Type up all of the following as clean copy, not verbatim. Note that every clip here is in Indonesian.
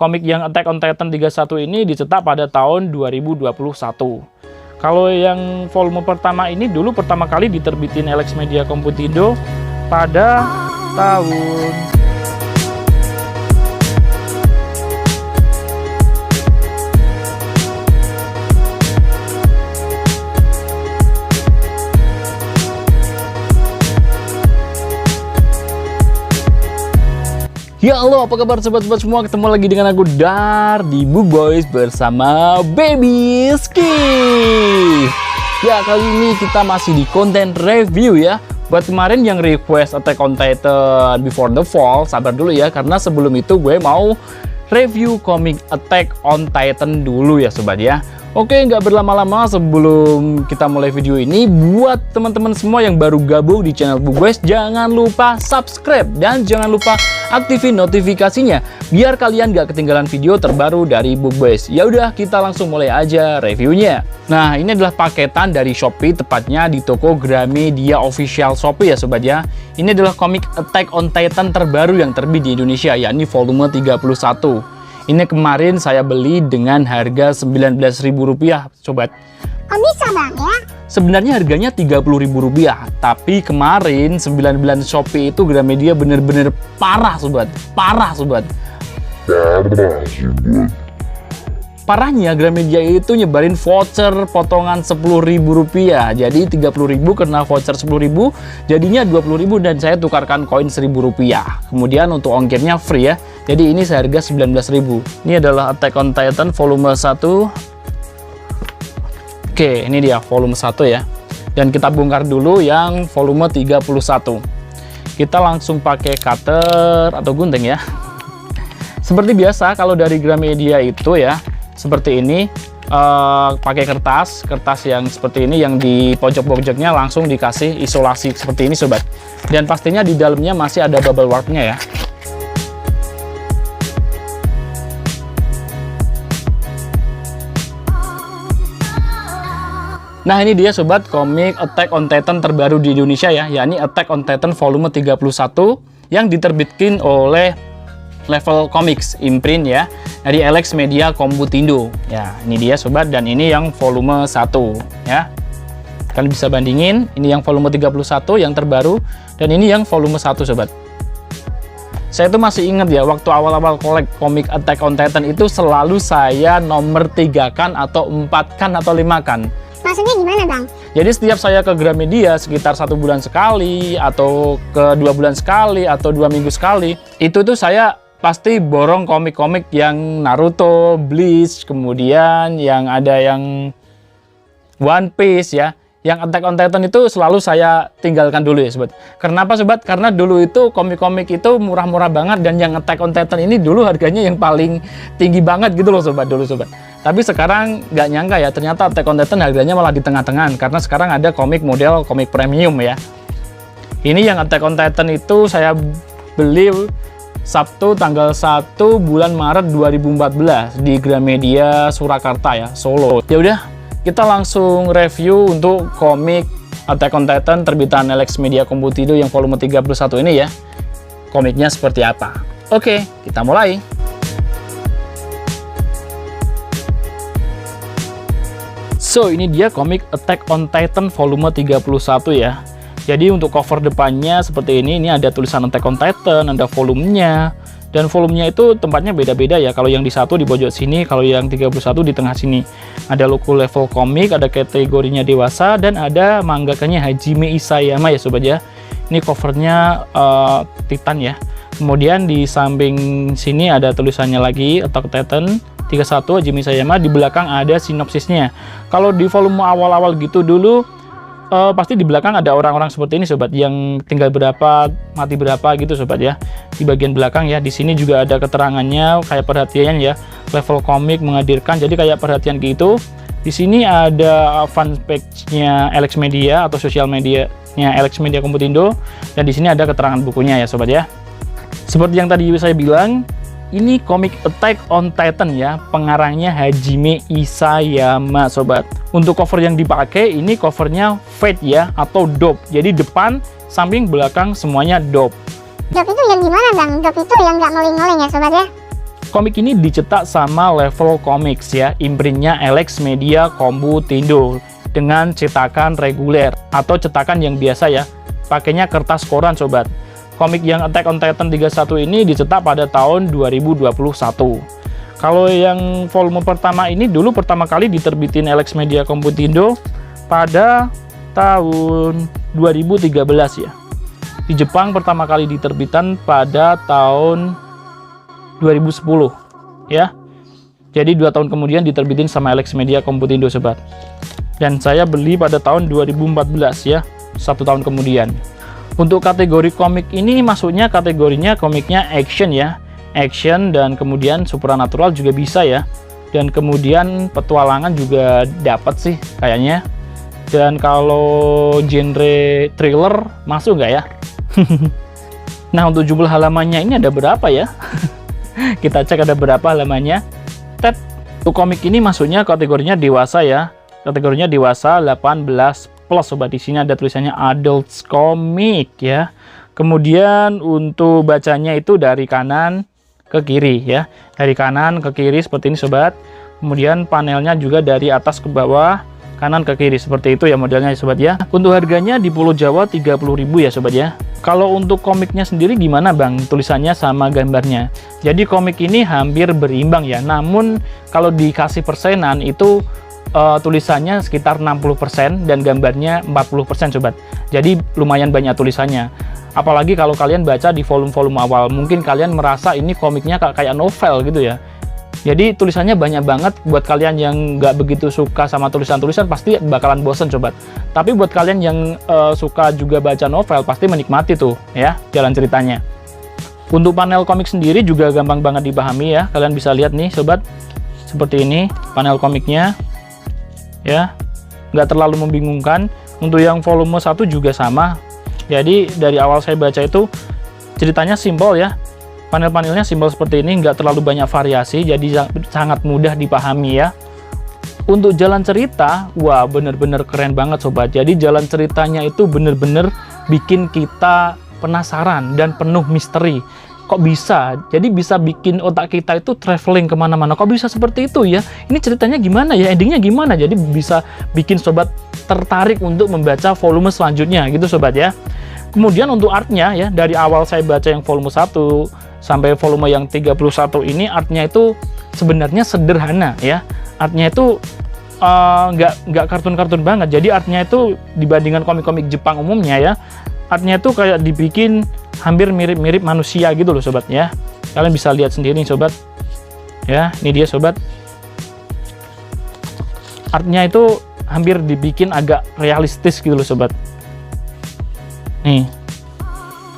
komik yang Attack on Titan 31 ini dicetak pada tahun 2021. Kalau yang volume pertama ini dulu pertama kali diterbitin Elex Media Komputindo pada tahun Ya halo, apa kabar sobat-sobat semua? Ketemu lagi dengan aku Dar di Book Boys bersama Baby Ski. Ya, kali ini kita masih di konten review ya. Buat kemarin yang request Attack on Titan Before the Fall, sabar dulu ya, karena sebelum itu gue mau review komik Attack on Titan dulu ya sobat ya. Oke, nggak berlama-lama sebelum kita mulai video ini, buat teman-teman semua yang baru gabung di channel Book Boys, jangan lupa subscribe dan jangan lupa aktifin notifikasinya biar kalian nggak ketinggalan video terbaru dari Book Boys. Ya udah, kita langsung mulai aja reviewnya. Nah, ini adalah paketan dari Shopee, tepatnya di toko Gramedia Official Shopee ya sobat ya. Ini adalah komik Attack on Titan terbaru yang terbit di Indonesia, yakni volume 31. Ini kemarin saya beli dengan harga Rp19.000 sobat. Kok bisa bang ya? Sebenarnya harganya Rp30.000, tapi kemarin 9 bulan Shopee itu Gramedia bener-bener parah sobat. Parah sobat. Parahnya Gramedia itu nyebarin voucher potongan Rp10.000. Jadi Rp30.000 kena voucher Rp10.000, jadinya Rp20.000 dan saya tukarkan koin Rp1.000. Kemudian untuk ongkirnya free ya. Jadi ini seharga Rp19.000. Ini adalah Attack on Titan volume 1. Oke, ini dia volume 1 ya. Dan kita bongkar dulu yang volume 31. Kita langsung pakai cutter atau gunting ya. Seperti biasa kalau dari Gramedia itu ya, seperti ini, pakai kertas yang seperti ini, yang di pojok-pojoknya langsung dikasih isolasi seperti ini sobat. Dan pastinya di dalamnya masih ada bubble wrap-nya ya. Nah, ini dia sobat komik Attack on Titan terbaru di Indonesia ya, yakni Attack on Titan volume 31 yang diterbitkan oleh Level Comics imprint ya, dari Elex Media Komputindo. Ya, ini dia sobat, dan ini yang volume 1 ya. Kalian bisa bandingin, ini yang volume 31 yang terbaru dan ini yang volume 1 sobat. Saya tuh masih ingat ya, waktu awal-awal kolek komik Attack on Titan itu selalu saya nomor 3-kan atau 4-kan atau 5-kan. Maksudnya gimana bang? Jadi setiap saya ke Gramedia sekitar 1 bulan sekali, atau ke 2 bulan sekali, atau 2 minggu sekali, itu tuh saya pasti borong komik-komik yang Naruto, Bleach, kemudian yang ada yang One Piece ya. Yang Attack on Titan itu selalu saya tinggalkan dulu ya sobat. Kenapa sobat? Karena dulu itu komik-komik itu murah-murah banget, dan yang Attack on Titan ini dulu harganya yang paling tinggi banget gitu loh sobat, dulu sobat. Tapi sekarang nggak nyangka ya, ternyata Attack on Titan harganya malah di tengah-tengah, karena sekarang ada komik model komik premium ya. Ini yang Attack on Titan itu saya beli Sabtu tanggal 1 bulan Maret 2014 di Gramedia Surakarta ya, Solo. Ya udah, kita langsung review untuk komik Attack on Titan terbitan Elex Media Komputindo yang volume 31 ini ya. Komiknya seperti apa? Oke, kita mulai. So, ini dia komik Attack on Titan volume 31 ya. Jadi untuk cover depannya seperti ini ada tulisan Attack on Titan, ada volumenya. Dan volumenya itu tempatnya beda-beda ya. Kalau yang di satu di pojok sini, kalau yang 31 di tengah sini. Ada logo Level Komik, ada kategorinya dewasa, dan ada manggakanya Hajime Isayama ya sobat ya. Ini covernya Titan ya. Kemudian di samping sini ada tulisannya lagi Attack on Titan 31 Hajime Isayama, di belakang ada sinopsisnya. Kalau di volume awal-awal gitu dulu, pasti di belakang ada orang-orang seperti ini sobat, yang tinggal berapa, mati berapa gitu sobat ya. Di bagian belakang ya, di sini juga ada keterangannya, kayak perhatian ya, Level Komik menghadirkan, jadi kayak perhatian gitu. Di sini ada fanpage-nya Elex Media atau sosial media-nya Elex Media Komputindo, dan di sini ada keterangan bukunya ya sobat ya. Seperti yang tadi saya bilang, ini komik Attack on Titan ya, pengarangnya Hajime Isayama sobat. Untuk cover yang dipakai ini covernya fade ya, atau dope. Jadi depan, samping, belakang semuanya dope. Dope itu yang gimana bang? Dope itu yang nggak ngoling-ngoling ya sobat ya? Komik ini dicetak sama Level Comics ya, imprintnya Alex Media Komputindo dengan cetakan reguler atau cetakan yang biasa ya, pakainya kertas koran sobat. Komik yang Attack on Titan 31 ini dicetak pada tahun 2021. Kalau yang volume pertama ini dulu pertama kali diterbitin Alex Media Komputindo pada tahun 2013 ya. Di Jepang pertama kali diterbitan pada tahun 2010 ya. Jadi 2 tahun kemudian diterbitin sama Alex Media Komputindo sobat. Dan saya beli pada tahun 2014 ya, 1 tahun kemudian. Untuk kategori komik ini masuknya kategorinya komiknya action ya. Action dan kemudian supernatural juga bisa ya. Dan kemudian petualangan juga dapat sih kayaknya. Dan kalau genre thriller masuk nggak ya? Nah, untuk jumlah halamannya ini ada berapa ya? Kita cek ada berapa halamannya. Untuk komik ini masuknya kategorinya dewasa ya. Kategorinya dewasa 18 plus sobat. Di sini ada tulisannya adult comic ya. Kemudian untuk bacanya itu dari kanan ke kiri ya. Dari kanan ke kiri seperti ini sobat. Kemudian panelnya juga dari atas ke bawah, kanan ke kiri seperti itu ya modelnya sobat ya. Untuk harganya di Pulau Jawa 30.000 ya sobat ya. Kalau untuk komiknya sendiri gimana bang tulisannya sama gambarnya? Jadi komik ini hampir berimbang ya. Namun kalau dikasih persenan itu tulisannya sekitar 60% dan gambarnya 40% sobat. Jadi lumayan banyak tulisannya. Apalagi kalau kalian baca di volume-volume awal, mungkin kalian merasa ini komiknya kayak novel gitu ya. Jadi tulisannya banyak banget. Buat kalian yang nggak begitu suka sama tulisan-tulisan pasti bakalan bosen sobat. Tapi buat kalian yang suka juga baca novel pasti menikmati tuh ya jalan ceritanya. Untuk panel komik sendiri juga gampang banget dipahami ya. Kalian bisa lihat nih sobat, seperti ini panel komiknya ya, nggak terlalu membingungkan. Untuk yang volume 1 juga sama. Jadi dari awal saya baca itu ceritanya simpel ya. Panel-panelnya simpel seperti ini, nggak terlalu banyak variasi, jadi sangat mudah dipahami ya. Untuk jalan cerita, wah bener-bener keren banget sobat. Jadi jalan ceritanya itu bener-bener bikin kita penasaran dan penuh misteri. Kok bisa? Jadi bisa bikin otak kita itu traveling kemana-mana. Kok bisa seperti itu ya? Ini ceritanya gimana ya? Endingnya gimana? Jadi bisa bikin sobat tertarik untuk membaca volume selanjutnya gitu sobat ya. Kemudian untuk artnya ya, dari awal saya baca yang volume 1 sampai volume yang 31 ini artnya itu sebenarnya sederhana ya. Artnya itu nggak kartun-kartun banget. Jadi artnya itu dibandingkan komik-komik Jepang umumnya ya, artnya itu kayak dibikin hampir mirip-mirip manusia gitu loh sobat ya. Kalian bisa lihat sendiri nih sobat ya, ini dia sobat. Artnya itu hampir dibikin agak realistis gitu loh sobat. Nih,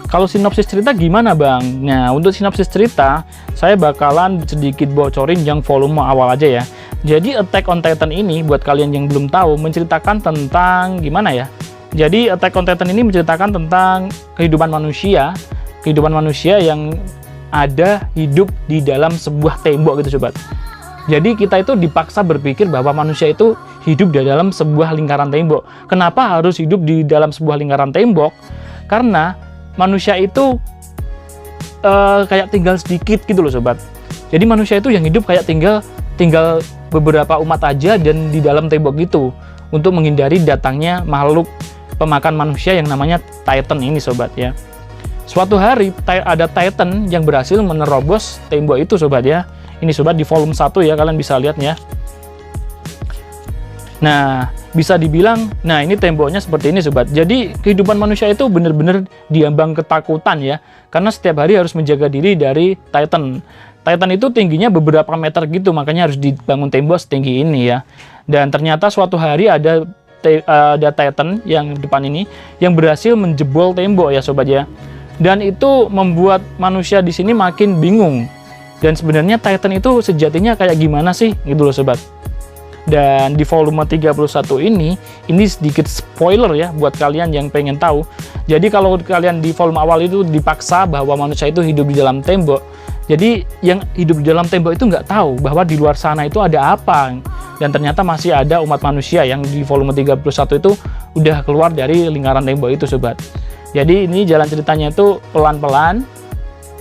kalau sinopsis cerita gimana bang? Nah, untuk sinopsis cerita, saya bakalan sedikit bocorin yang volume awal aja ya. Jadi Attack on Titan ini, buat kalian yang belum tahu, menceritakan tentang gimana ya? Jadi Attack on Titan ini menceritakan tentang kehidupan manusia yang ada hidup di dalam sebuah tembok gitu sobat. Jadi kita itu dipaksa berpikir bahwa manusia itu hidup di dalam sebuah lingkaran tembok. Kenapa harus hidup di dalam sebuah lingkaran tembok? Karena manusia itu kayak tinggal sedikit gitu loh sobat. Jadi manusia itu yang hidup kayak tinggal beberapa umat aja dan di dalam tembok gitu, untuk menghindari datangnya makhluk pemakan manusia yang namanya Titan ini sobat ya. Suatu hari ada Titan yang berhasil menerobos tembok itu sobat ya. Ini sobat di volume 1 ya, kalian bisa lihat ya. Nah, bisa dibilang, nah ini temboknya seperti ini sobat. Jadi kehidupan manusia itu benar-benar diambang ketakutan ya, karena setiap hari harus menjaga diri dari Titan. Titan itu tingginya beberapa meter gitu, makanya harus dibangun tembok setinggi ini ya. Dan ternyata suatu hari ada Titan yang depan ini yang berhasil menjebol tembok ya sobat ya. Dan itu membuat manusia di sini makin bingung. Dan sebenarnya Titan itu sejatinya kayak gimana sih gitu loh sobat. Dan di volume 31 ini sedikit spoiler ya buat kalian yang pengen tahu. Jadi kalau kalian di volume awal itu dipaksa bahwa manusia itu hidup di dalam tembok, jadi yang hidup di dalam tembok itu nggak tahu bahwa di luar sana itu ada apa. Dan ternyata masih ada umat manusia yang di volume 31 itu udah keluar dari lingkaran tembok itu sobat. Jadi ini jalan ceritanya itu pelan-pelan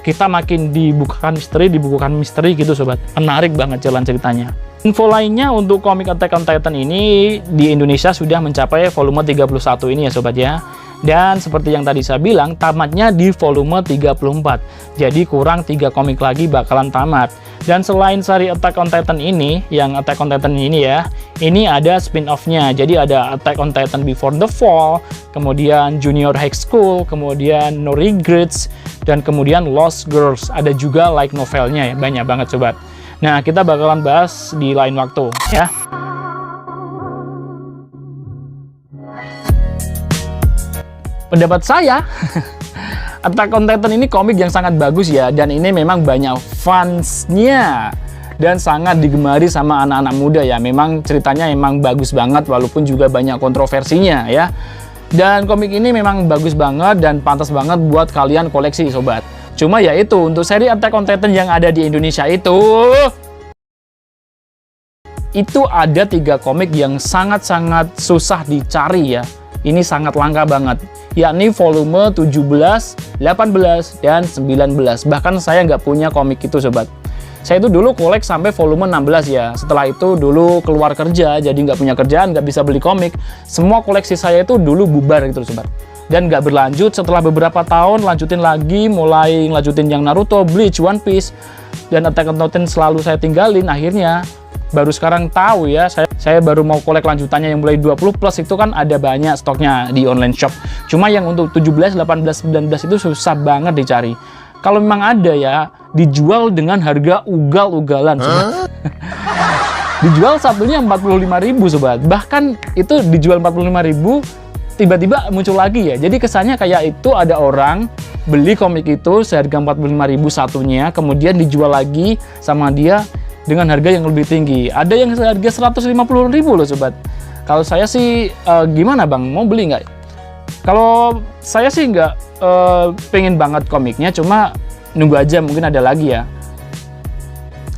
kita makin dibukukan misteri gitu sobat. Menarik banget jalan ceritanya. Info lainnya untuk komik Attack on Titan ini di Indonesia sudah mencapai volume 31 ini ya sobat ya. Dan seperti yang tadi saya bilang, tamatnya di volume 34. Jadi kurang 3 komik lagi bakalan tamat. Dan selain seri Attack on Titan ini, yang Attack on Titan ini ya, ini ada spin-off-nya. Jadi ada Attack on Titan Before the Fall, kemudian Junior High School, kemudian No Regrets, dan kemudian Lost Girls. Ada juga light novelnya ya, banyak banget sobat. Nah, kita bakalan bahas di lain waktu ya. Pendapat saya, Attack on Titan ini komik yang sangat bagus ya, dan ini memang banyak fansnya dan sangat digemari sama anak-anak muda ya. Memang ceritanya emang bagus banget walaupun juga banyak kontroversinya ya. Dan komik ini memang bagus banget dan pantas banget buat kalian koleksi sobat. Cuma ya itu, untuk seri Attack on Titan yang ada di Indonesia itu ada 3 komik yang sangat-sangat susah dicari ya. Ini sangat langka banget, yakni volume 17, 18, dan 19. Bahkan saya nggak punya komik itu sobat. Saya itu dulu kolek sampai volume 16 ya. Setelah itu dulu keluar kerja, jadi nggak punya kerjaan, nggak bisa beli komik. Semua koleksi saya itu dulu bubar gitu sobat. Dan nggak berlanjut. Setelah beberapa tahun lanjutin lagi, mulai lanjutin yang Naruto, Bleach, One Piece, dan Attack on Titan selalu saya tinggalin. Akhirnya baru sekarang tahu ya, saya baru mau kolek lanjutannya yang mulai 20 plus itu kan ada banyak stoknya di online shop. Cuma yang untuk 17, 18, 19 itu susah banget dicari. Kalau memang ada ya, dijual dengan harga ugal-ugalan sobat. Dijual satunya 45.000 sobat. Bahkan itu dijual 45.000, tiba-tiba muncul lagi ya. Jadi kesannya kayak itu ada orang beli komik itu seharga 45.000 satunya, kemudian dijual lagi sama dia dengan harga yang lebih tinggi. Ada yang seharga 150.000 loh sobat. Kalau saya sih gimana bang, mau beli nggak? Kalau saya sih nggak pengen banget komiknya, cuma nunggu aja mungkin ada lagi ya.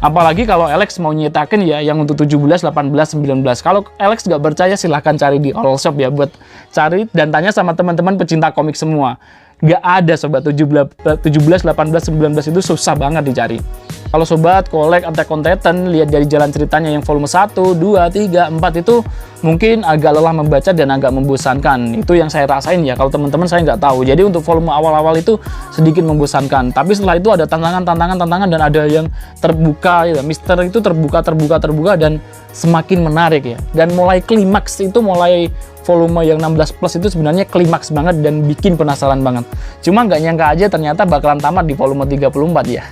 Apalagi kalau Alex mau nyetakin ya yang untuk 17, 18, 19. Kalau Alex nggak percaya silahkan cari di all shop ya, buat cari dan tanya sama teman-teman pecinta komik semua. Nggak ada sobat, 17, 18, 19 itu susah banget dicari. Kalau sobat kolek Attack on Titan, lihat dari jalan ceritanya yang volume 1, 2, 3, 4 itu mungkin agak lelah membaca dan agak membosankan. Itu yang saya rasain ya, kalau teman-teman saya nggak tahu. Jadi untuk volume awal-awal itu sedikit membosankan. Tapi setelah itu ada tantangan dan ada yang terbuka ya. Misteri itu terbuka dan semakin menarik ya. Dan mulai klimaks itu mulai volume yang 16 plus itu sebenarnya klimaks banget dan bikin penasaran banget. Cuma nggak nyangka aja ternyata bakalan tamat di volume 34 ya.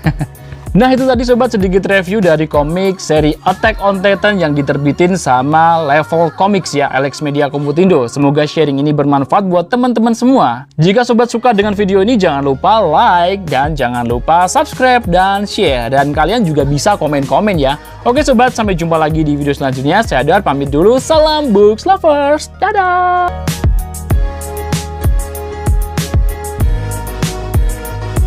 Nah itu tadi sobat sedikit review dari komik seri Attack on Titan yang diterbitin sama Level Comics ya, Alex Media Komputindo. Semoga sharing ini bermanfaat buat teman-teman semua. Jika sobat suka dengan video ini jangan lupa like dan jangan lupa subscribe dan share. Dan kalian juga bisa komen-komen ya. Oke sobat, sampai jumpa lagi di video selanjutnya. Saya Dar pamit dulu, salam books lovers, dadah!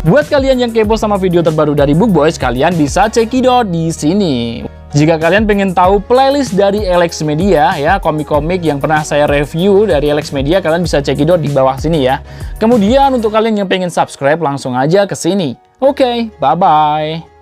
Buat kalian yang kepo sama video terbaru dari Book Boys, kalian bisa cekidot di sini. Jika kalian pengen tahu playlist dari Alex Media ya, komik-komik yang pernah saya review dari Alex Media, kalian bisa cekidot di bawah sini ya. Kemudian untuk kalian yang pengen subscribe, langsung aja ke sini. Oke, bye-bye.